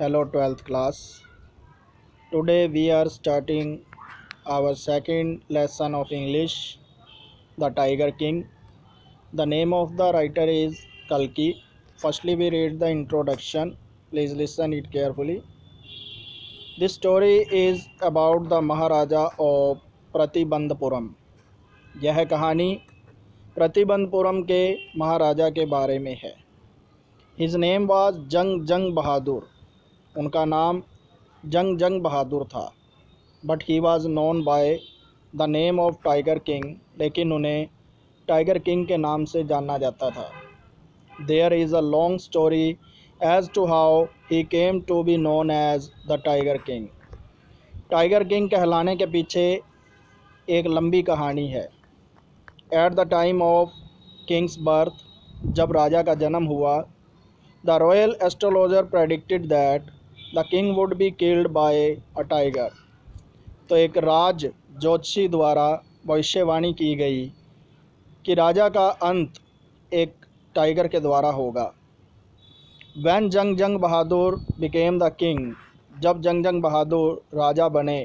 Hello 12th class. Today we are starting our second lesson of English, The Tiger King. The name of the writer is Kalki. Firstly we read the introduction. Please listen it carefully. This story is about the Maharaja of Pratibandapuram. यह कहानी प्रतिबंधपुरम के महाराजा के बारे में है. His name was जंग जंग बहादुर. उनका नाम जंग जंग बहादुर था. But he was known by the name of tiger king. लेकिन उन्हें टाइगर किंग के नाम से जाना जाता था. There is a long story as to how he came to be known as the tiger king. Tiger king कहलाने के पीछे एक लंबी कहानी है. At the time of king's birth, जब राजा का जन्म हुआ, the royal astrologer predicted that the king would be killed by a tiger. तो एक राज ज्योतिषी द्वारा भविष्यवाणी की गई कि राजा का अंत एक टाइगर के द्वारा होगा. वैन जंग जंग बहादुर बिकेम द किंग, जब जंग जंग बहादुर राजा बने,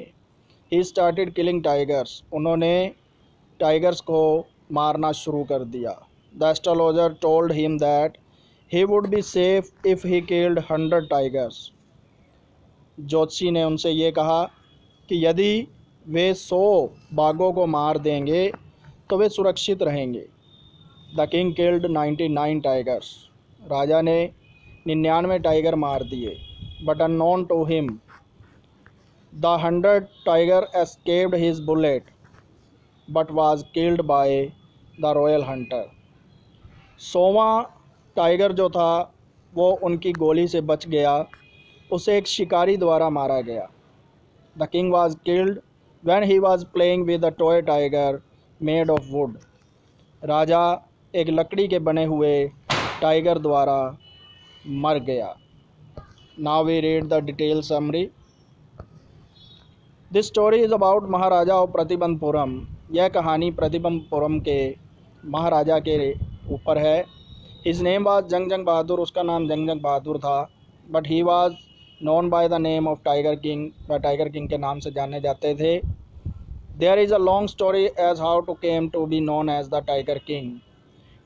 ही स्टार्टेड किलिंग टाइगर्स, उन्होंने टाइगर्स को मारना शुरू कर दिया. The astrologer told him that he would be safe if he killed 100 tigers. ज्योतिषी ने उनसे ये कहा कि यदि वे 100 बाघों को मार देंगे तो वे सुरक्षित रहेंगे. द किंग किल्ड 99 टाइगर्स, राजा ने 99 टाइगर मार दिए. But unknown to him the 100 tiger escaped his bullet but was killed by the royal hunter. 100वां टाइगर जो था वो उनकी गोली से बच गया, उसे एक शिकारी द्वारा मारा गया. The king was killed when he was playing with a toy tiger made of wood. राजा एक लकड़ी के बने हुए टाइगर द्वारा मर गया. Now we read the detailed summary. This story is about Maharaja of Pratibandapuram. यह कहानी प्रतिबंधपुरम के महाराजा के ऊपर है. His name was जंग जंग बहादुर, उसका नाम जंग जंग बहादुर था. But he was known by the name of tiger king, वह टाइगर किंग के नाम से जाने जाते थे. There is a long story as how to came to be known as the tiger king.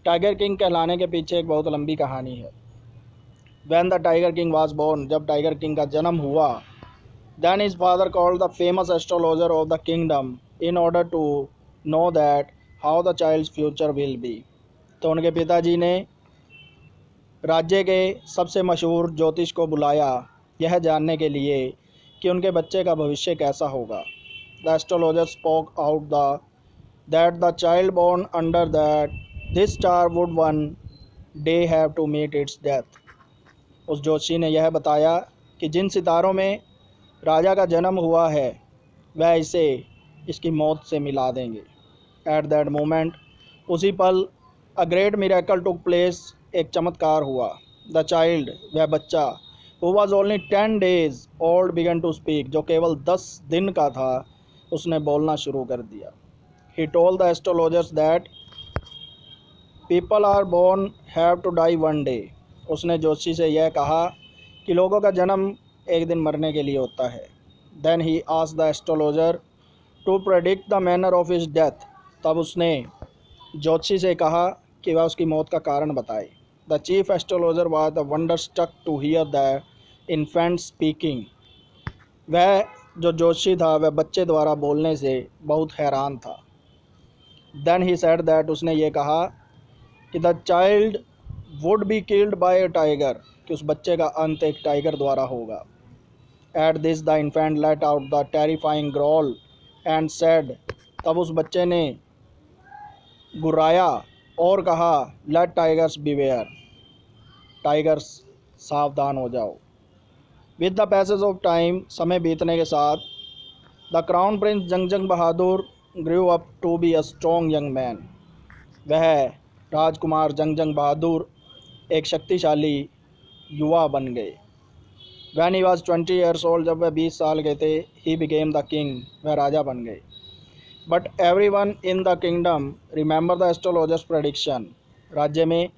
Tiger king कहलाने के पीछे एक बहुत लंबी कहानी है. When the tiger king was born, जब टाइगर किंग का जन्म हुआ, then his father called the famous astrologer of the kingdom in order to know that how the child's future will be. तो उनके पिताजी ने राज्य के सबसे मशहूर ज्योतिष को बुलाया यह जानने के लिए कि उनके बच्चे का भविष्य कैसा होगा. The astrologer spoke out that the child born under that this star would one day have to meet its death. उस ज्योतिषी ने यह बताया कि जिन सितारों में राजा का जन्म हुआ है वह इसे इसकी मौत से मिला देंगे. एट दैट मोमेंट, उसी पल, a great miracle took place, एक चमत्कार हुआ. द चाइल्ड, वह बच्चा, who was only 10 days old began to speak, जो केवल 10 दिन का था, उसने बोलना शुरू कर दिया. He told the astrologers that people are born have to die one day. उसने ज्योतिषी से यह कहा कि लोगों का जन्म एक दिन मरने के लिए होता है. Then he asked the astrologer to predict the manner of his death. तब उसने ज्योतिषी से कहा कि वह उसकी मौत का कारण बताए. The chief astrologer was the wonderstruck to hear the infant speaking. वह जो ज्योतिषी था वह बच्चे द्वारा बोलने से बहुत हैरान था. Then he said that, उसने ये कहा कि the child would be killed by a tiger, कि उस बच्चे का अंत एक टाइगर द्वारा होगा. At this the infant let out the terrifying growl and said, तब उस बच्चे ने गुर्राया और कहा, let tigers beware, टाइगर्स सावधान हो जाओ. With the passage of time, समय बीतने के साथ, the crown prince Jung Jung Bahadur grew up to be a strong young man. वह राजकुमार जंग जंग बहादुर एक शक्तिशाली युवा बन गए. When he was 20 years old, जब वह 20 साल के थे, ही बिकेम द किंग, वह राजा बन गए. But every one in the kingdom remember the astrologers prediction. राज्य में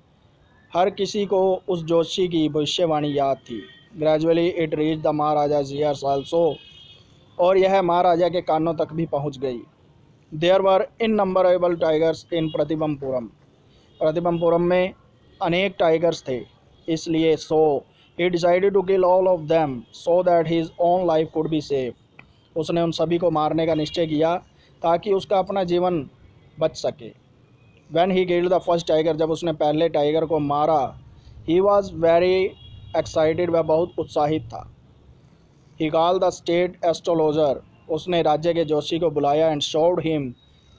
हर किसी को उस ज्योतिषी की भविष्यवाणी याद थी. Gradually it reach the maharaja's ears also, और यह महाराजा के कानों तक भी पहुंच गई। देयर वर इननंबरेबल टाइगर्स इन प्रतिबंपुरम, प्रतिबंपुरम में अनेक टाइगर्स थे, इसलिए so he decided to kill all of them so that his own life could be safe. उसने उन सभी को मारने का निश्चय किया ताकि उसका अपना जीवन बच सके। When he killed the first tiger, जब उसने पहले टाइगर को मारा, ही वॉज वेरी एक्साइटेड, वह बहुत उत्साहित था। ही कॉल द स्टेट एस्ट्रोलॉजर, उसने राज्य के जोशी को बुलाया and showed him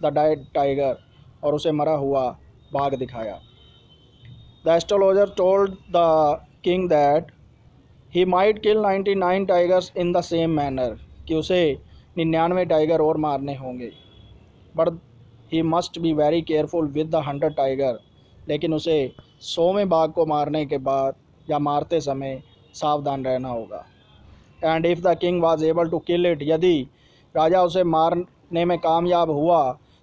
the dead tiger, और उसे मरा हुआ बाघ दिखाया। The astrologer told the king that he might kill 99 tigers in the same manner, कि उसे 99 टाइगर और मारने होंगे। But he must be very careful with the 100 tiger, लेकिन उसे 100वें बाघ को मारने के बाद या मारते समय सावधान रहना होगा। And if the king was able to kill it, यदि राजा उसे मारने में कामयाब हुआ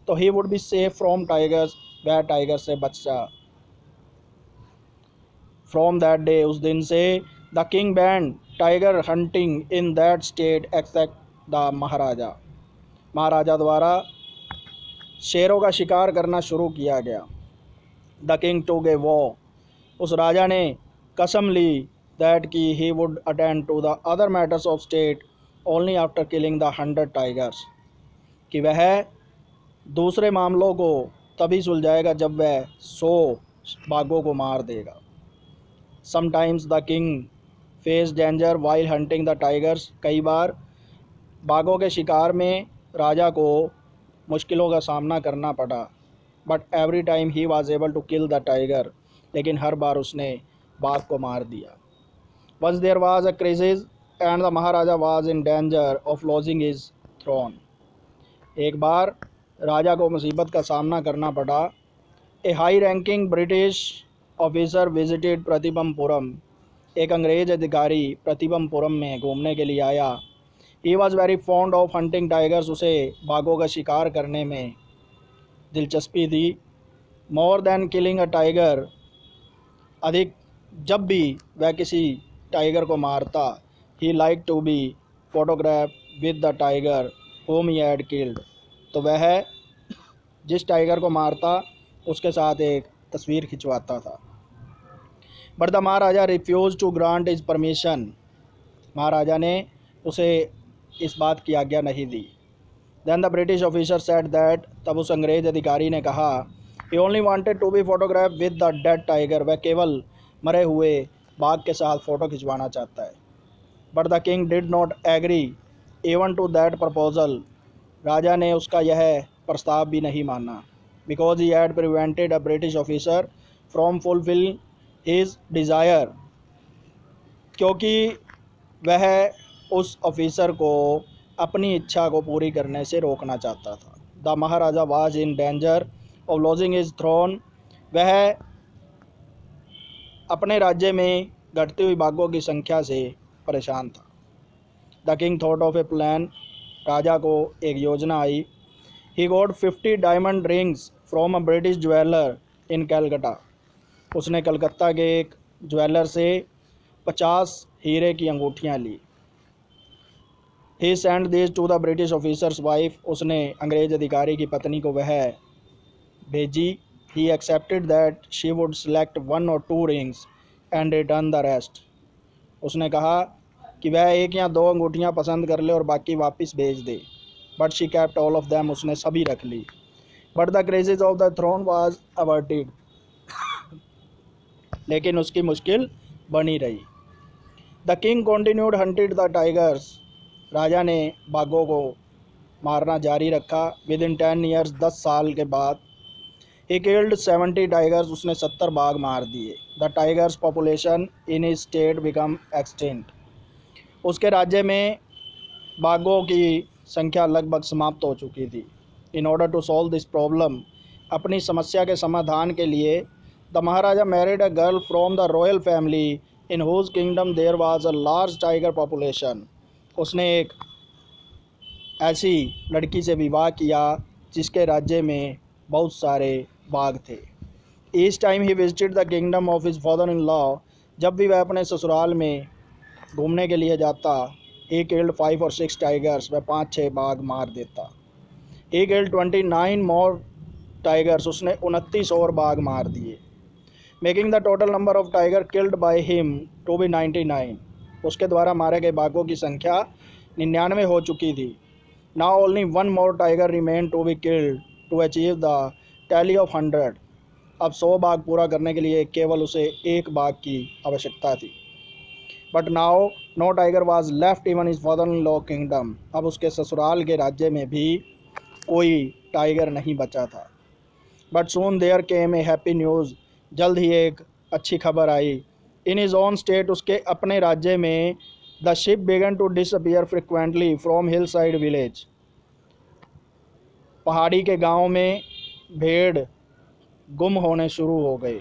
तो he would be safe from tigers, वह टाइगर से बच जा। फ्रॉम दैट डे, उस दिन से the king banned tiger hunting in that state except the maharaja, maharaja द्वारा शेरों का शिकार करना शुरू किया गया। द किंग टूक ए वॉ, उस राजा ने कसम ली दैट कि he would attend to the other matters of state only after killing the 100 tigers, कि वह दूसरे मामलों को तभी सुलझाएगा जब वह 100 बाघों को मार देगा। Sometimes the king face danger while hunting the tigers, कई बार बाघों के शिकार में राजा को मुश्किलों का सामना करना पड़ा। But every time he was able to kill the tiger, लेकिन हर बार उसने बाघ को मार दिया। Once there was a crisis and the maharaja was in danger of losing his throne, एक बार राजा को मुसीबत का सामना करना पड़ा। A high ranking British officer visited Pratibandapuram, एक अंग्रेज अधिकारी प्रतिबंपुरम में घूमने के लिए आया। He was very fond of hunting tigers, उसे बाघों का शिकार करने में दिलचस्पी थी। More than killing a tiger, अधिक जब भी वह किसी टाइगर को मारता, he like to be photograph with the tiger whom he had killed, तो वह जिस टाइगर को मारता उसके साथ एक तस्वीर खिंचवाता था। But the maharaja refuse to grant his permission, महाराजा ने उसे इस बात की आज्ञा नहीं दी। Then the British officer said that, तब उस अंग्रेज अधिकारी ने कहा, he only wanted to be photograph with the dead tiger, वह केवल मरे हुए बाघ के साथ फ़ोटो खिंचवाना चाहता है। But the king did not agree even to that proposal, राजा ने उसका यह प्रस्ताव भी नहीं माना। Because he had prevented a British officer from fulfil his desire, क्योंकि वह उस ऑफिसर को अपनी इच्छा को पूरी करने से रोकना चाहता था। The maharaja was in danger of losing his throne, वह अपने राज्य में घटती हुई बाघों की संख्या से परेशान था। The king thought of a plan, राजा को एक योजना आई। He got 50 diamond rings from a British jeweller in Calcutta, उसने कलकत्ता के एक ज्वेलर से 50 हीरे की अंगूठियाँ ली। He send this to the British officer's wife, उसने अंग्रेज अधिकारी की पत्नी को वह भेजी। He accepted that she would select 1 or 2 rings and return the rest, उसने कहा कि वह 1 या 2 अंगूठियाँ पसंद कर ले और बाकी वापस भेज दे। But she kept all of them, उसने सभी रख ली। But the crisis of the throne was averted, लेकिन उसकी मुश्किल बनी रही। The king continued hunted the tigers, राजा ने बाघों को मारना जारी रखा। विद इन 10 ईयर्स, 10 साल के बाद, ही किल्ड 70 टाइगर्स, उसने 70 बाघ मार दिए। The tigers population in his state become extinct, उसके राज्य में बाघों की संख्या लगभग समाप्त हो चुकी थी। In order to solve this problem, अपनी समस्या के समाधान के लिए, the maharaja married a girl from the royal family in whose kingdom there was a large tiger population, उसने एक ऐसी लड़की से विवाह किया जिसके राज्य में बहुत सारे बाघ थे। Each time he visited the kingdom of his father in law, जब भी वह अपने ससुराल में घूमने के लिए जाता, he killed 5 or 6 tigers, वह 5-6 बाघ मार देता। he killed 29 more tigers, उसने 29 और बाघ मार दिए। Making the total number of tiger killed by him to be 99, उसके द्वारा मारे गए बाघों की संख्या 99 हो चुकी थी। Now only one more tiger remain to be killed to achieve the tally of 100, अब 100 बाघ पूरा करने के लिए केवल उसे एक बाघ की आवश्यकता थी। But now no tiger was left even his father in law kingdom, अब उसके ससुराल के राज्य में भी कोई टाइगर नहीं बचा था। But soon there came a happy news, जल्द ही एक अच्छी खबर आई। इन हिज ओन स्टेट, उसके अपने राज्य में, the sheep began to disappear frequently from hill side village, पहाड़ी के गांव में भेड़ गुम होने शुरू हो गए।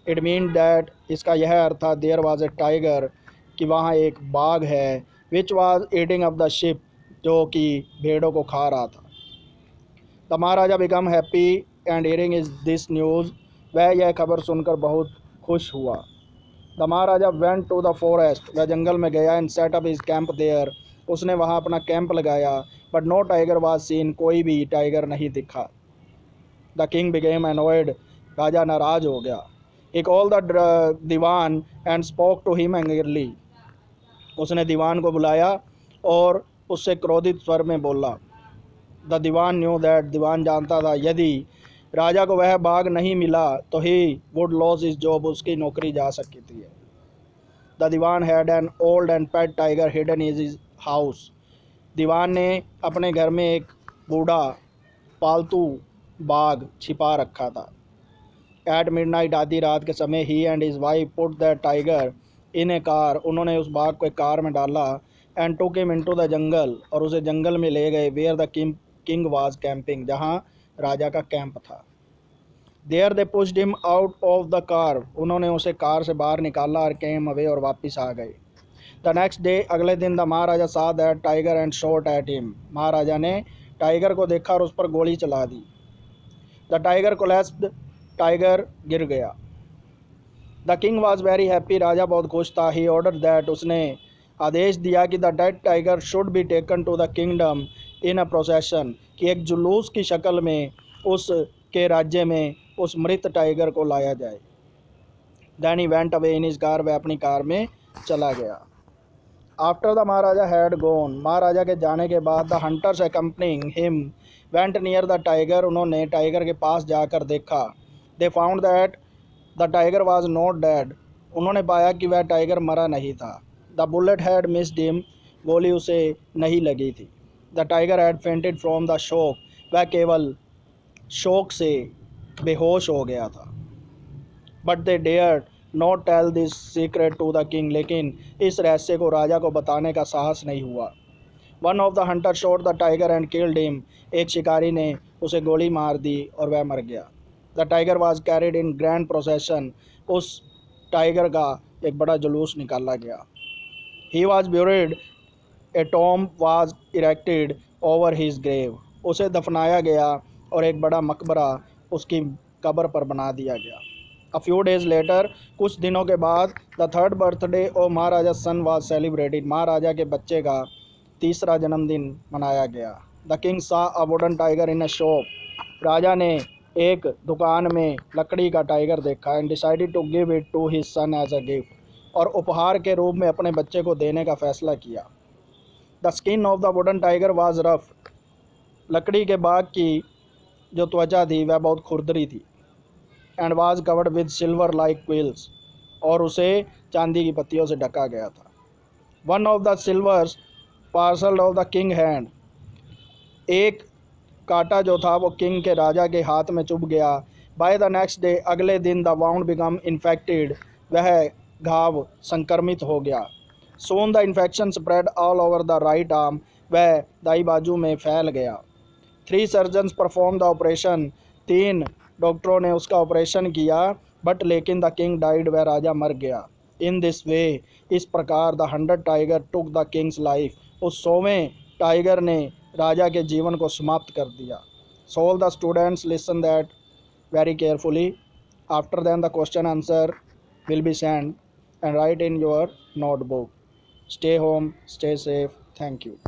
इट मीन डैट, इसका यह अर्थ था, देयर वाज ए टाइगर, कि वहाँ एक बाघ है, which was eating up the sheep, जो कि भेड़ों को खा रहा था। The maharaja become happy and hearing is this news, वह यह खबर सुनकर बहुत खुश हुआ। The maharaja went to the forest, वह जंगल में गया, and set up his camp there, उसने वहाँ अपना कैंप लगाया। But no tiger was seen, कोई भी टाइगर नहीं दिखा। द किंग बिकेम अनॉयड, राजा नाराज हो गया। He called the dewan and spoke to him angrily, उसने दीवान को बुलाया और उससे क्रोधित स्वर में बोला। द दीवान न्यू दैट, दीवान जानता था यदि राजा को वह बाघ नहीं मिला तो he would lose his job, उसकी नौकरी जा सकती थी। The dewan had an old and pet tiger hidden in his house, dewan ने अपने घर में एक बूढ़ा पालतू बाघ छिपा रखा था। एट मिडनाइट, आधी रात के समय, he and his wife put the tiger in a car, उन्होंने उस बाघ को एक कार में डाला। And took him into the jungle, और उसे जंगल में ले गए। Where the king was camping, जहाँ राजा का कैंप था। There they pushed him out of the car, उन्होंने उसे कार से बाहर निकाला और केम अवे, और वापस आ गए। द नेक्स्ट डे, अगले दिन, the maharaja saw that tiger and shot at him, maharaja ने टाइगर को देखा और उस पर गोली चला दी। द टाइगर कोलैप्स्ड, टाइगर गिर गया। The king was very happy, राजा बहुत खुश था। ही ऑर्डर दैट, उसने आदेश दिया कि the dead tiger should be taken to the kingdom in a procession, कि एक जुलूस की शक्ल में उसके राज्य में उस मृत टाइगर को लाया जाए। Then he went away in his car, वह अपनी कार में चला गया। After the maharaja had gone, maharaja के जाने के बाद, the hunters accompanying him went near the tiger, उन्होंने टाइगर के पास जाकर देखा। They found that the tiger was not dead, उन्होंने पाया कि वह टाइगर मरा नहीं था। The bullet had missed him, गोली उसे नहीं लगी थी। The tiger had fainted from the shock, वह केवल शोक से बेहोश हो गया था। But they dared not tell this secret to the king, लेकिन इस रहस्य को राजा को बताने का साहस नहीं हुआ। One of the Hunter shot the tiger and killed him, एक शिकारी ने उसे गोली मार दी और वह मर गया। The tiger was carried in grand procession, उस टाइगर का एक बड़ा जुलूस निकाला गया। He was buried, a tomb was erected over his grave, उसे दफनाया गया और एक बड़ा मकबरा उसकी कब्र पर बना दिया गया। अ फ्यू डेज लेटर, कुछ दिनों के बाद, the third birthday of maharaja son was celebrated, maharaja के बच्चे का तीसरा जन्मदिन मनाया गया। The king saw a wooden tiger in a shop, राजा ने एक दुकान में लकड़ी का टाइगर देखा। And decided to give it to his son as a gift, और उपहार के रूप में अपने बच्चे को देने का फैसला किया। The skin of the wooden tiger was rough, लकड़ी के बाघ की जो त्वचा थी वह बहुत खुरदरी थी। And was covered with silver like quills, और उसे चांदी की पत्तियों से ढका गया था। One of the silvers parcel of the king hand, एक कांटा जो था वो किंग के राजा के हाथ में चुभ गया। बाय द नेक्स्ट डे, अगले दिन, द वाउंड बिकम इन्फेक्टेड, वह घाव संक्रमित हो गया। Soon the infection spread all over the right arm, वह दाई बाजू में फैल गया। 3 सर्जन्स परफॉर्म द ऑपरेशन, 3 डॉक्टरों ने उसका ऑपरेशन किया। बट लेकिन द किंग डाइड, वह राजा मर गया। इन दिस वे, इस प्रकार, the 100 tiger took the Kings life, उस 100वें टाइगर ने राजा के जीवन को समाप्त कर दिया। So all the students listen that very carefully. After then, the question answer will be sent and write in your notebook. Stay home, stay safe. Thank you.